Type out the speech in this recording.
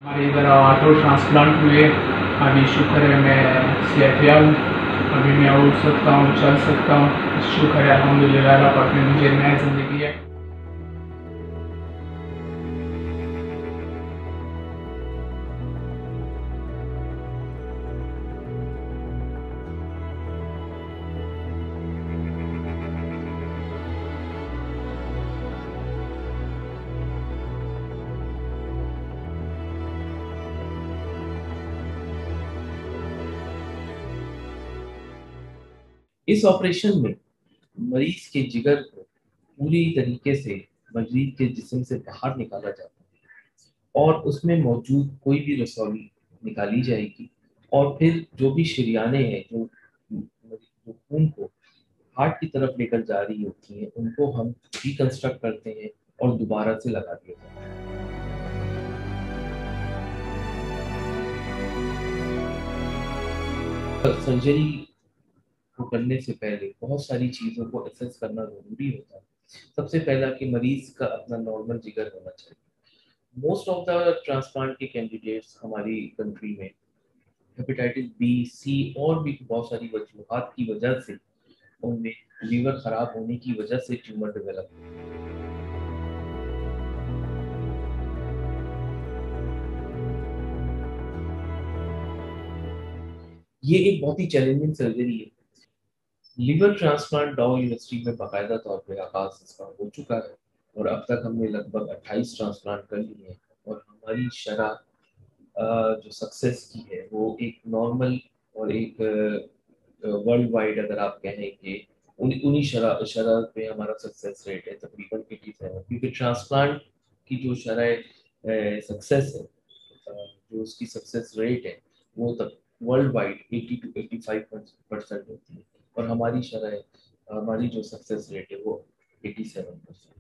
हमारे इधर auto transplant हुए। अभी शुक्र है मैं सेहतयाब हूँ। अभी मैं उठ सकता हूँ, चल सकता हूँ। शुक्र है अल्हम्दुलिल्लाह, अल्लाह पाक ने मुझे नई ज़िंदगी है। इस ऑपरेशन में मरीज के जिगर को पूरी तरीके से मरीज के जिस्म से बाहर निकाला जाता है और उसमें मौजूद कोई भी रसौली निकाली जाएगी और फिर जो भी शरियाने हैं जो खून को हार्ट की तरफ लेकर जा रही होती हैं उनको हम रिकंस्ट्रक्ट करते हैं और दोबारा से लगा दिया जाता है। सर्जरी को करने से पहले बहुत सारी चीज़ों को असेस करना ज़रूरी होता है। सबसे पहला कि मरीज का अपना नॉर्मल जिगर होना चाहिए। मोस्ट ऑफ द ट्रांसप्लांट के कैंडिडेट्स हमारी कंट्री में हेपेटाइटिस बी सी और भी बहुत सारी वजूहत की वजह से उनमें लीवर खराब होने की वजह से ट्यूमर डेवलप होता है। ये एक बहुत ही चैलेंजिंग सर्जरी है। लिवर ट्रांसप्लांट डॉ यूनिवर्सिटी में बाकायदा तौर पे आगाज इसका हो चुका है और अब तक हमने लगभग 28 ट्रांसप्लांट कर लिए हैं और हमारी शरह जो सक्सेस की है वो एक नॉर्मल और एक वर्ल्ड वाइड अगर आप कहें कि उन्हीं शरह शरह पे हमारा सक्सेस रेट है तकरीबन 87, क्योंकि ट्रांसप्लांट की जो शरह सक्सेस है, जो उसकी सक्सेस रेट है वो तक वर्ल्ड वाइड 80 टू 85% होती है और हमारी जो सक्सेस रेट है वो 87%।